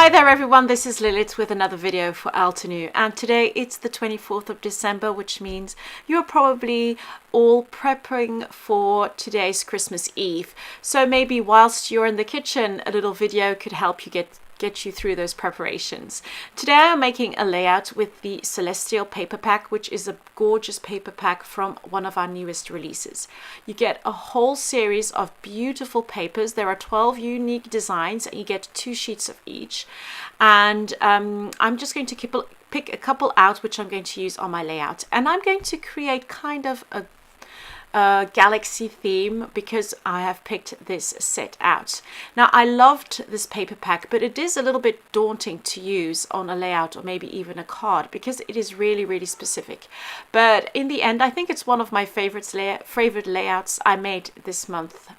Hi there everyone, this is Lilith with another video for Altenew, and today it's the 24th of December, which means you're probably all prepping for today's Christmas Eve. So maybe whilst you're in the kitchen, a little video could help you get you through those preparations. Today I'm making a layout with the Celestial paper pack, which is a gorgeous paper pack from one of our newest releases. You get a whole series of beautiful papers. There are 12 unique designs and you get 2 sheets of each. And I'm just going to pick a couple out which I'm going to use on my layout. And I'm going to create kind of a galaxy theme because I have picked this set out. Now I loved this paper pack, but it is a little bit daunting to use on a layout or maybe even a card because it is really specific. But in the end, I think it's one of my favorite layouts I made this month.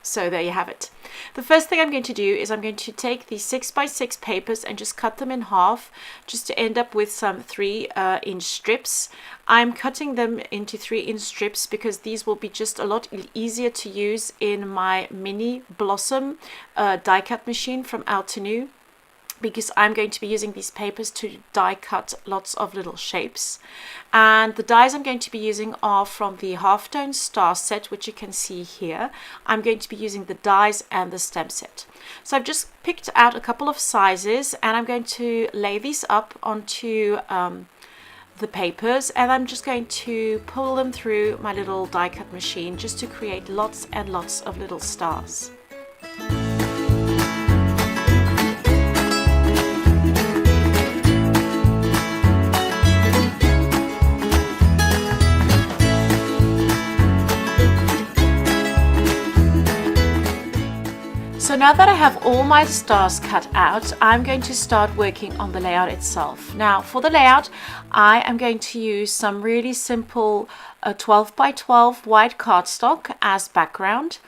So there you have it. The first thing I'm going to do is I'm going to take these 6x6 papers and just cut them in half just to end up with some 3-inch strips. I'm cutting them into 3-inch strips because these will be just a lot easier to use in my mini Blossom die cut machine from Altenew, because I'm going to be using these papers to die cut lots of little shapes. And the dies I'm going to be using are from the halftone star set, which you can see here. I'm going to be using the dies and the stem set. So I've just picked out a couple of sizes and I'm going to lay these up onto the papers, and I'm just going to pull them through my little die cut machine just to create lots and lots of little stars. So now that I have all my stars cut out, I'm going to start working on the layout itself. Now for the layout, I am going to use some really simple 12x12 white cardstock as background.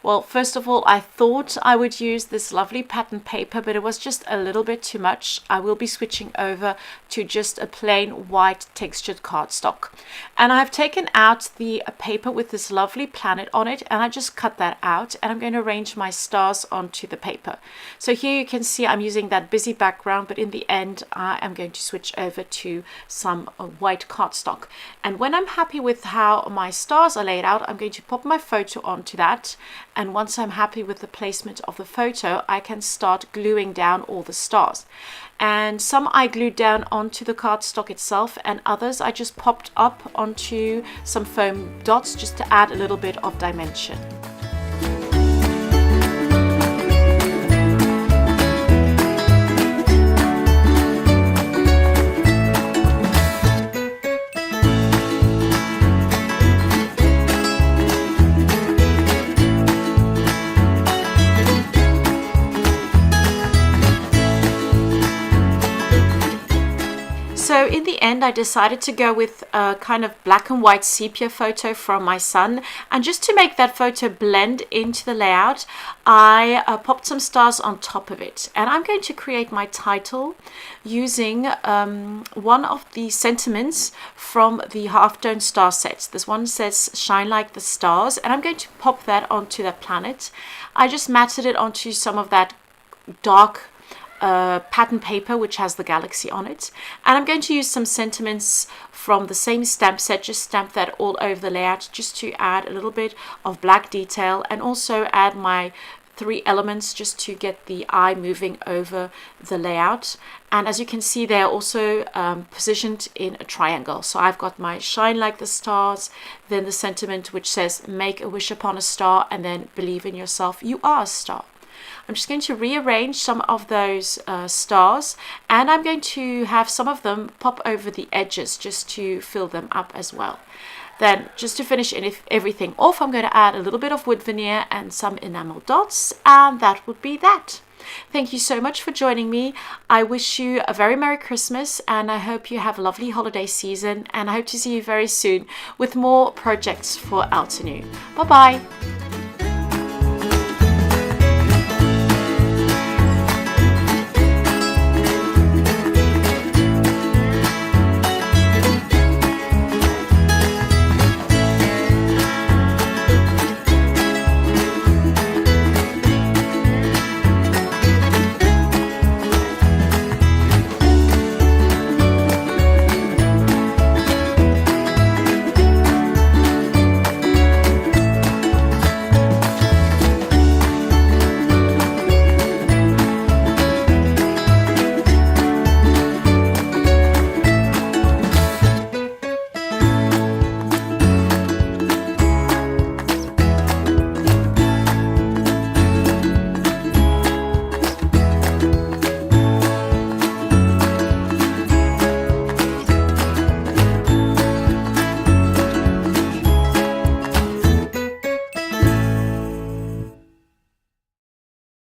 Well, first of all, I thought I would use this lovely pattern paper, but it was just a little bit too much. I will be switching over to just a plain white textured cardstock. And I've taken out the paper with this lovely planet on it, and I just cut that out, and I'm going to arrange my stars onto the paper. So here you can see I'm using that busy background, but in the end, I am going to switch over to some white cardstock. And when I'm happy with how my stars are laid out, I'm going to pop my photo onto that. And once I'm happy with the placement of the photo, I can start gluing down all the stars. And some I glued down onto the cardstock itself, and others I just popped up onto some foam dots just to add a little bit of dimension. So in the end, I decided to go with a kind of black and white sepia photo from my son. And just to make that photo blend into the layout, I popped some stars on top of it. And I'm going to create my title using one of the sentiments from the halftone star set. This one says, "Shine like the stars." And I'm going to pop that onto the planet. I just matted it onto some of that dark pattern paper which has the galaxy on it, and I'm going to use some sentiments from the same stamp set, just stamp that all over the layout just to add a little bit of black detail, and also add my 3 elements just to get the eye moving over the layout. And as you can see, they're also positioned in a triangle. So I've got my "Shine like the stars," then the sentiment which says "Make a wish upon a star," and then "Believe in yourself, you are a star." I'm just going to rearrange some of those stars, and I'm going to have some of them pop over the edges just to fill them up as well. Then just to finish everything off, I'm going to add a little bit of wood veneer and some enamel dots, and that would be that. Thank you so much for joining me. I wish you a very Merry Christmas, and I hope you have a lovely holiday season, and I hope to see you very soon with more projects for Altenew. Bye bye.